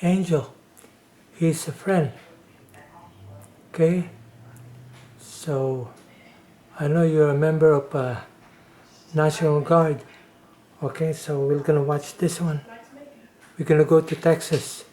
Angel. He's a friend. Okay? So, I know you're a member of National Guard. Okay, so we're gonna watch this one. We're gonna go to Texas.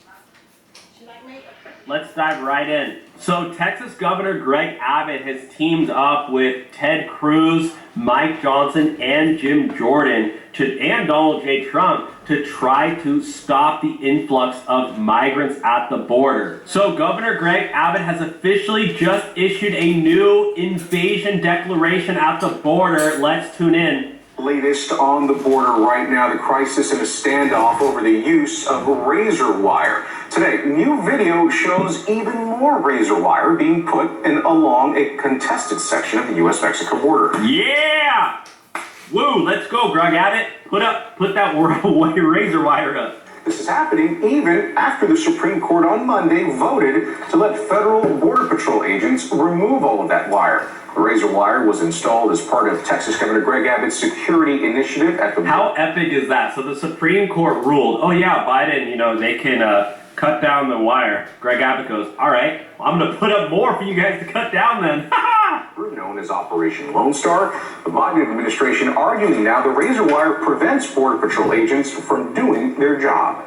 Let's dive right in. So Texas Governor Greg Abbott has teamed up with Ted Cruz, Mike Johnson, and Jim Jordan and Donald J. Trump to try to stop the influx of migrants at the border. So Governor Greg Abbott has officially just issued a new invasion declaration at the border. Let's tune in. Latest on the border right now, the crisis in a standoff over the use of razor wire. Today, new video shows even more razor wire being put in along a contested section of the U.S.-Mexico border. Yeah! Woo, let's go, Greg Abbott. Put that razor wire up. This is happening even after the Supreme Court on Monday voted to let federal Border Patrol agents remove all of that wire. The razor wire was installed as part of Texas Governor Greg Abbott's security initiative at the... How epic is that? So the Supreme Court ruled, oh yeah, Biden, they can cut down the wire. Greg Abbott goes, all right, well, I'm going to put up more for you guys to cut down then. Known as Operation Lone Star, the Biden administration arguing now the razor wire prevents Border Patrol agents from doing their job.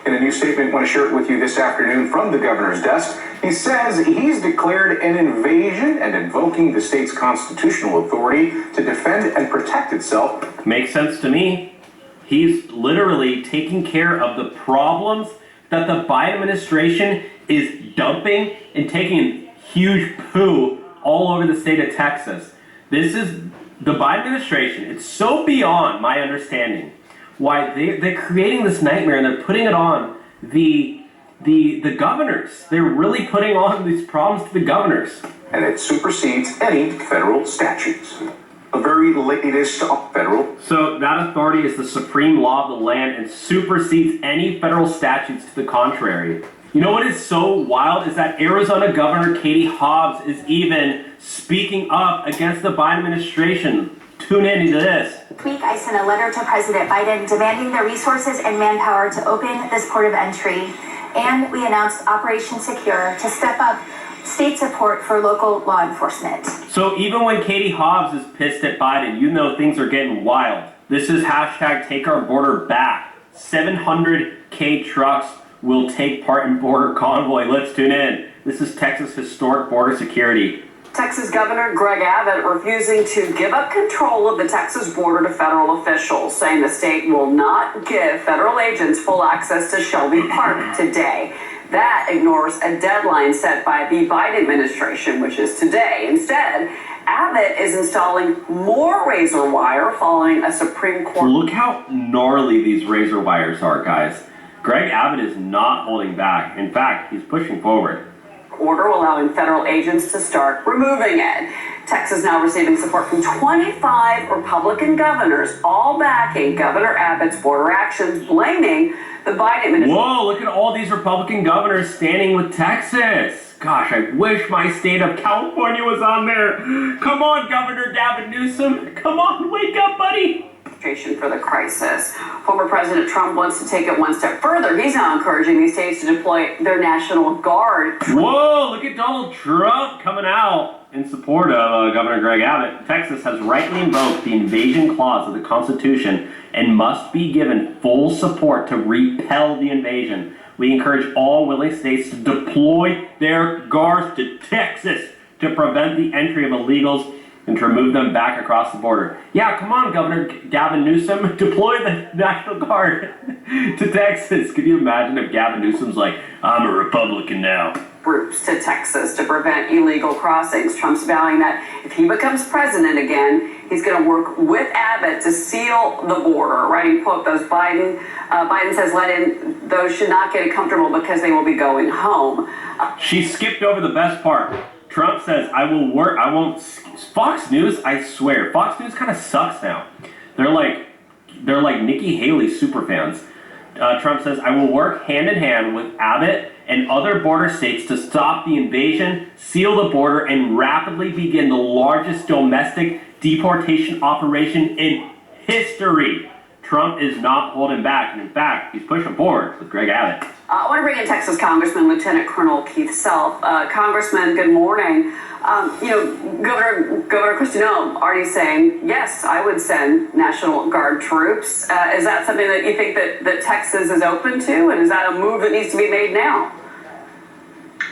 In a new statement, I want to share it with you this afternoon from the governor's desk. He says he's declared an invasion and invoking the state's constitutional authority to defend and protect itself. Makes sense to me. He's literally taking care of the problems that the Biden administration is dumping and taking a huge poo all over the state of Texas. This is the Biden administration. It's so beyond my understanding why they're creating this nightmare and they're putting it on the governors. They're really putting on these problems to the governors. And it supersedes any federal statutes. The very latest federal. So that authority is the supreme law of the land and supersedes any federal statutes to the contrary. You know what is so wild is that Arizona Governor Katie Hobbs is even speaking up against the Biden administration. Tune in to this. This week, I sent a letter to President Biden demanding the resources and manpower to open this port of entry. And we announced Operation Secure to step up state support for local law enforcement. So even when Katie Hobbs is pissed at Biden, things are getting wild. This is hashtag take our border back. 700K trucks will take part in border convoy. Let's tune in. This is Texas historic border security. Texas Governor Greg Abbott refusing to give up control of the Texas border to federal officials, saying the state will not give federal agents full access to Shelby Park today. That ignores a deadline set by the Biden administration, which is today. Instead, Abbott is installing more razor wire following a Supreme Court... Look how gnarly these razor wires are, guys. Greg Abbott is not holding back. In fact, he's pushing forward. Order allowing federal agents to start removing it. Texas now receiving support from 25 Republican governors, all backing Governor Abbott's border actions, blaming the Biden administration. Whoa, look at all these Republican governors standing with Texas. Gosh, I wish my state of California was on there. Come on, Governor Gavin Newsom. Come on, wake up, buddy. For the crisis. Former President Trump wants to take it one step further. He's now encouraging these states to deploy their National Guard. Whoa, look at Donald Trump coming out in support of Governor Greg Abbott. Texas has rightly invoked the invasion clause of the Constitution and must be given full support to repel the invasion. We encourage all willing states to deploy their guards to Texas to prevent the entry of illegals and to remove them back across the border. Yeah, come on, Governor Gavin Newsom, deploy the National Guard to Texas. Could you imagine if Gavin Newsom's like, I'm a Republican now? Groups to Texas to prevent illegal crossings. Trump's vowing that if he becomes president again, he's going to work with Abbott to seal the border. Writing, quote, Biden says let in those should not get comfortable because they will be going home. She skipped over the best part. Trump says, I won't. Fox News, I swear, Fox News kind of sucks now. They're like Nikki Haley superfans. Trump says, I will work hand in hand with Abbott and other border states to stop the invasion, seal the border, and rapidly begin the largest domestic deportation operation in history. Trump is not holding back, and in fact, he's pushing forward with Greg Abbott. I want to bring in Texas Congressman Lieutenant Colonel Keith Self. Congressman, good morning. Governor Kristi Noem already saying, yes, I would send National Guard troops. Is that something that you think that Texas is open to? And is that a move that needs to be made now?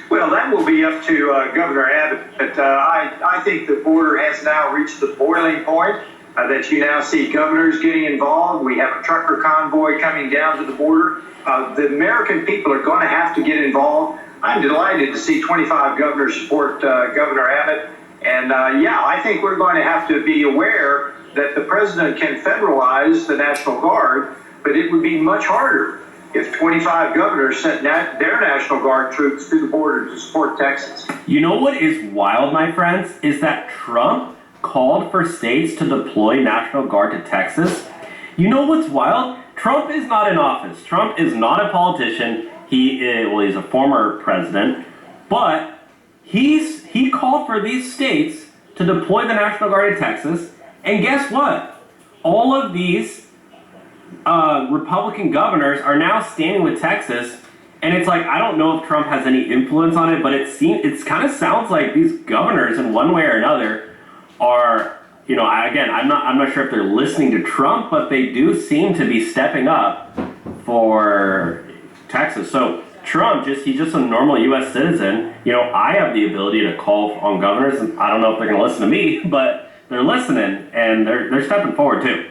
Well, that will be up to Governor Abbott. But I think the border has now reached the boiling point that you now see governors getting involved. We have a trucker convoy coming down to the border. The American people are going to have to get involved. I'm delighted to see 25 governors support Governor Abbott. And I think we're going to have to be aware that the president can federalize the National Guard, but it would be much harder if 25 governors sent their National Guard troops to the border to support Texas. You know what is wild, my friends, is that Trump called for states to deploy National Guard to Texas. You know what's wild? Trump is not in office. Trump is not a politician. He's a former president, but he called for these states to deploy the National Guard in Texas, and guess what? All of these Republican governors are now standing with Texas, and it's like, I don't know if Trump has any influence on it, but it kind of sounds like these governors in one way or another are, I'm not sure if they're listening to Trump, but they do seem to be stepping up for Texas. So Trump, he's just a normal U.S. citizen. I have the ability to call on governors, and I don't know if they're going to listen to me, but they're listening, and they're stepping forward too.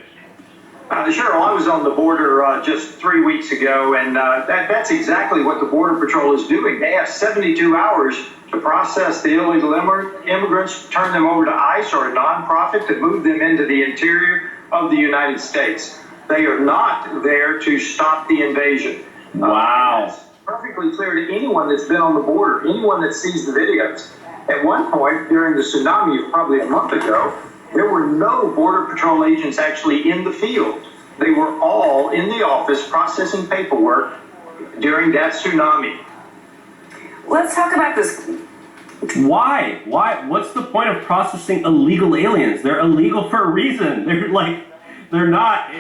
Sure, I was on the border just 3 weeks ago, and that's exactly what the Border Patrol is doing. They have 72 hours to process the illegal immigrants, turn them over to ICE or a nonprofit to move them into the interior of the United States. They are not there to stop the invasion. Wow. It's perfectly clear to anyone that's been on the border, anyone that sees the videos. At one point during the tsunami of probably a month ago, there were no Border Patrol agents actually in the field. They were all in the office processing paperwork during that tsunami. Let's talk about this. Why? What's the point of processing illegal aliens? They're illegal for a reason. They're not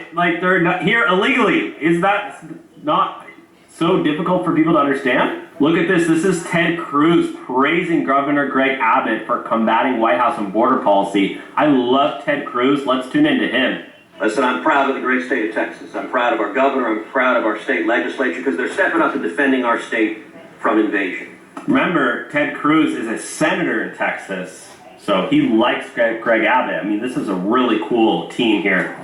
here illegally. Is that not so difficult for people to understand? Look at this. This is Ted Cruz praising Governor Greg Abbott for combating White House and border policy. I love Ted Cruz. Let's tune into him. Listen, I'm proud of the great state of Texas. I'm proud of our governor. I'm proud of our state legislature because they're stepping up and defending our state from invasion. Remember, Ted Cruz is a senator in Texas, so he likes Greg Abbott. I mean, this is a really cool team here.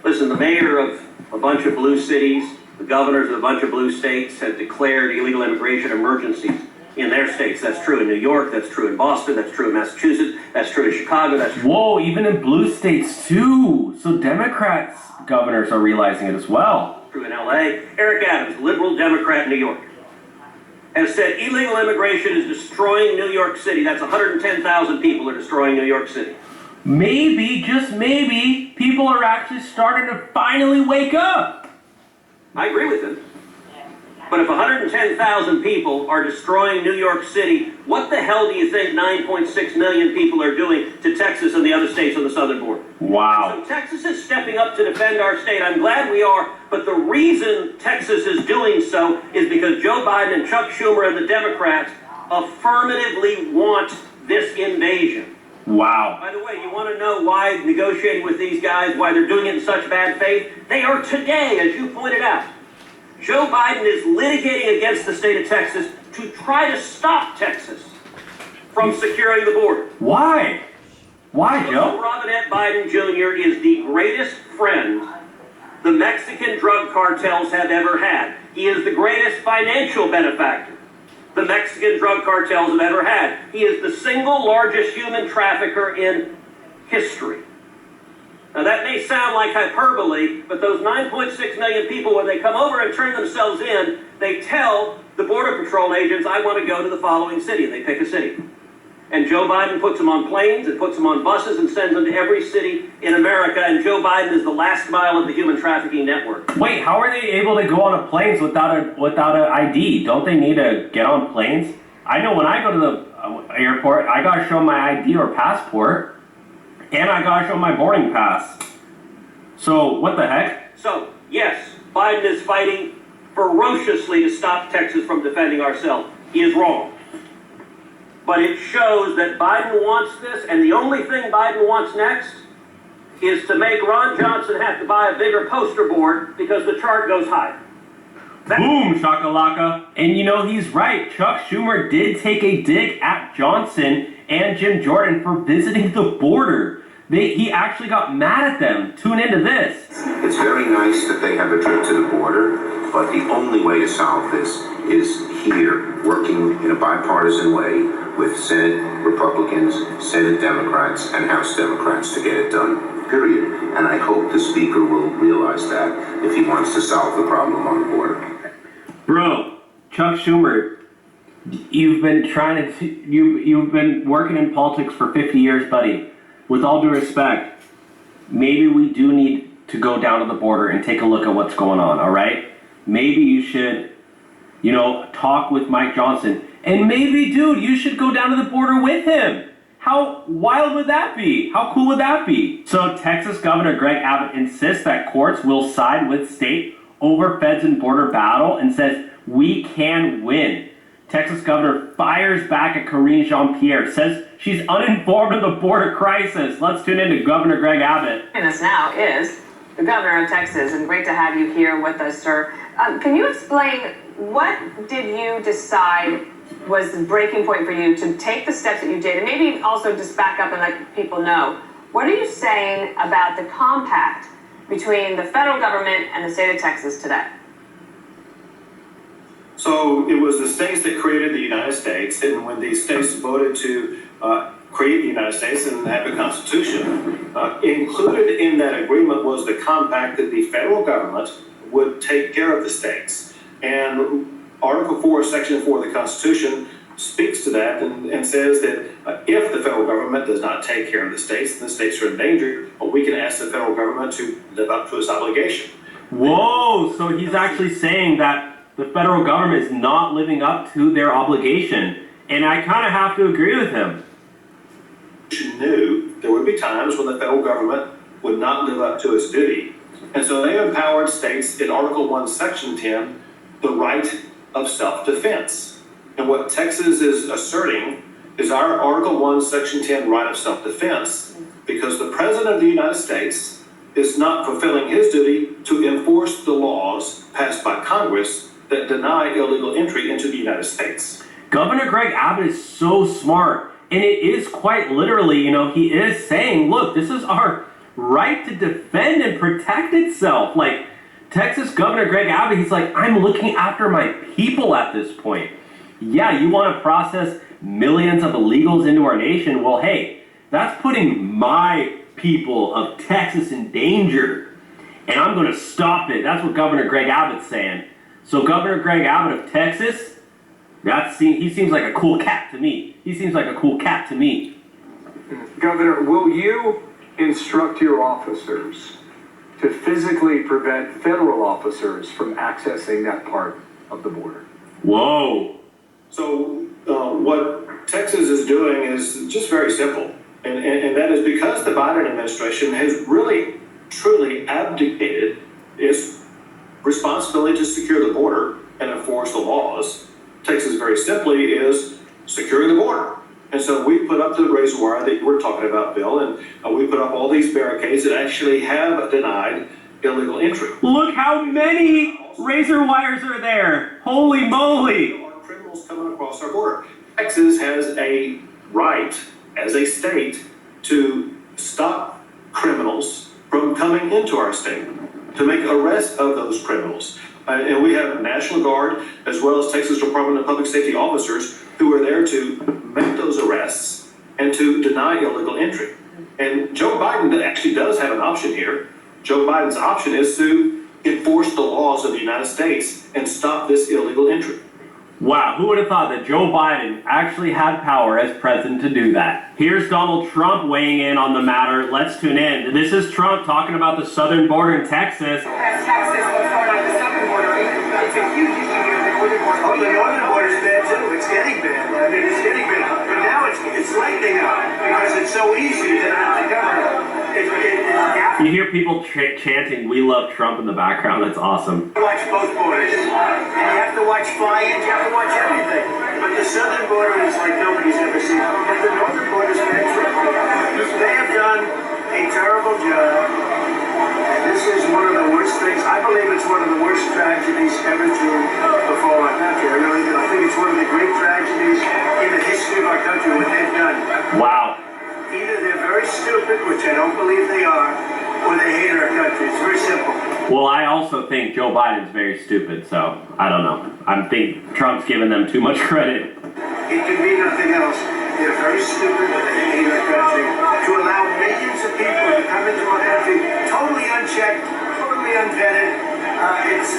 Listen, the mayor of a bunch of blue cities, the governors of a bunch of blue states have declared illegal immigration emergencies in their states. That's true in New York, that's true in Boston, that's true in Massachusetts, that's true in Chicago, that's true. Whoa, even in blue states too. So Democrats governors are realizing it as well. True in LA. Eric Adams, liberal Democrat in New York, has said illegal immigration is destroying New York City. That's 110,000 people are destroying New York City. Maybe, just maybe, people are actually starting to finally wake up. I agree with him. But if 110,000 people are destroying New York City, what the hell do you think 9.6 million people are doing to Texas and the other states on the southern border? Wow. So Texas is stepping up to defend our state. I'm glad we are. But the reason Texas is doing so is because Joe Biden and Chuck Schumer and the Democrats affirmatively want this invasion. Wow. By the way, you want to know why negotiating with these guys, why they're doing it in such bad faith? They are today, as you pointed out. Joe Biden is litigating against the state of Texas to try to stop Texas from securing the border. Why? Why, Joe? Robinette Biden Jr. is the greatest friend the Mexican drug cartels have ever had. He is the greatest financial benefactor the Mexican drug cartels have ever had. He is the single largest human trafficker in history. Now that may sound like hyperbole, but those 9.6 million people, when they come over and turn themselves in, they tell the Border Patrol agents, I want to go to the following city, and they pick a city. And Joe Biden puts them on planes and puts them on buses and sends them to every city in America, and Joe Biden is the last mile of the human trafficking network. Wait, how are they able to go on planes without an ID? Don't they need to get on planes? I know when I go to the airport, I gotta show my ID or passport, and I gotta show my boarding pass. So what the heck? So yes, Biden is fighting ferociously to stop Texas from defending ourselves. He is wrong. But it shows that Biden wants this, and the only thing Biden wants next is to make Ron Johnson have to buy a bigger poster board because the chart goes higher. Boom, shakalaka. And you know, he's right. Chuck Schumer did take a dig at Johnson and Jim Jordan for visiting the border. He actually got mad at them. Tune into this. It's very nice that they have a trip to the border, but the only way to solve this is here, working in a bipartisan way with Senate Republicans, Senate Democrats, and House Democrats to get it done, period. And I hope the Speaker will realize that if he wants to solve the problem on the border. Bro, Chuck Schumer, you've been you've been working in politics for 50 years, buddy. With all due respect, maybe we do need to go down to the border and take a look at what's going on, all right? Maybe you should, talk with Mike Johnson. And maybe, dude, you should go down to the border with him. How wild would that be? How cool would that be? So Texas Governor Greg Abbott insists that courts will side with state over feds and border battle and says we can win. Texas governor fires back at Karine Jean-Pierre, says she's uninformed of the border crisis. Let's tune in to Governor Greg Abbott. Joining us now is the governor of Texas, and great to have you here with us, sir. Can you explain what did you decide was the breaking point for you to take the steps that you did, and maybe also just back up and let people know, what are you saying about the compact between the federal government and the state of Texas today? So it was the states that created the United States, and when these states voted to create the United States and have a constitution, included in that agreement was the compact that the federal government would take care of the states. And Article 4, Section 4 of the Constitution speaks to that and says that if the federal government does not take care of the states are in danger, we can ask the federal government to live up to its obligation. Whoa, so he's actually saying that the federal government is not living up to their obligation. And I kind of have to agree with him. Knew there would be times when the federal government would not live up to its duty. And so they empowered states in Article 1, Section 10, the right of self-defense. And what Texas is asserting is our Article 1, Section 10 right of self-defense, because the President of the United States is not fulfilling his duty to enforce the laws passed by Congress that deny illegal entry into the United States. Governor Greg Abbott is so smart, and it is quite literally, he is saying, look, this is our right to defend and protect itself. Like, Texas Governor Greg Abbott, he's like, I'm looking after my people at this point. Yeah, you want to process millions of illegals into our nation? Well, hey, that's putting my people of Texas in danger, and I'm going to stop it. That's what Governor Greg Abbott's saying. So Governor Greg Abbott of Texas, he seems like a cool cat to me. Governor, will you instruct your officers to physically prevent federal officers from accessing that part of the border? Whoa. So what Texas is doing is just very simple. And that is because the Biden administration has really, truly abdicated its responsibility to secure the border and enforce the laws. Texas very simply is securing the border. And so we put up the razor wire that you were talking about, Bill, and we put up all these barricades that actually have denied illegal entry. Look how many razor wires are there. Holy moly. There are criminals coming across our border. Texas has a right as a state to stop criminals from coming into our state, to make arrests of those criminals. And we have National Guard as well as Texas Department of Public Safety officers who are there to make those arrests and to deny illegal entry. And Joe Biden actually does have an option here. Joe Biden's option is to enforce the laws of the United States and stop this illegal entry. Wow, who would have thought that Joe Biden actually had power as president to do that? Here's Donald Trump weighing in on the matter. Let's tune in. This is Trump talking about the southern border in Texas. Texas, what's going on with the southern border? It's a huge issue here. The northern border. Oh, the northern border's bad too. It's getting bad. I mean, it's getting bad. But now it's lightening up because it's so easy to not the government. You hear people chanting, "We love Trump" in the background. That's awesome. Watch both borders. And you have to watch fly-ins, you have to watch everything. But the southern border is like nobody's ever seen. But the northern border is fantastic. They have done a terrible job. And this is one of the worst things. I believe it's one of the worst tragedies ever to befall our country. I really do. I think it's one of the great tragedies in the history of our country, what they've done. Wow. Either they're very stupid, which I don't believe they are, or they hate our country. It's very simple. Well, I also think Joe Biden's very stupid, so I don't know. I think Trump's giving them too much credit. It can be nothing else. They're very stupid, but they hate our country. To allow millions of people to come into our country totally unchecked, totally unvetted,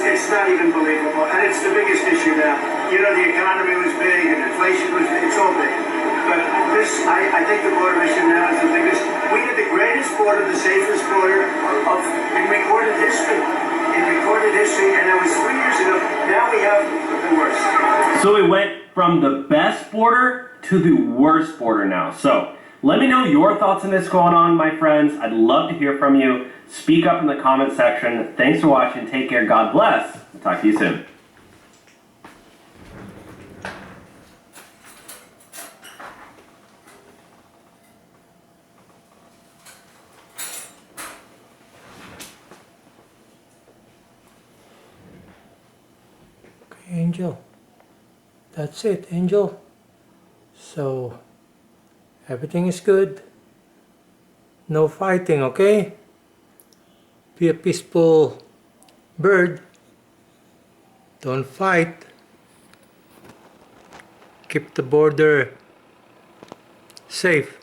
it's not even believable. And it's the biggest issue now. You know, the economy was big and inflation was big. It's all big. But this, I think the border issue now is the biggest. We had the greatest border, the safest border in recorded history. And that was 3 years ago. Now we have the worst. So we went from the best border to the worst border now. So let me know your thoughts on this going on, my friends. I'd love to hear from you. Speak up in the comment section. Thanks for watching. Take care. God bless. I'll talk to you soon. Angel, that's it, Angel. So everything is good, no fighting, okay? Be a peaceful bird, don't fight, keep the border safe.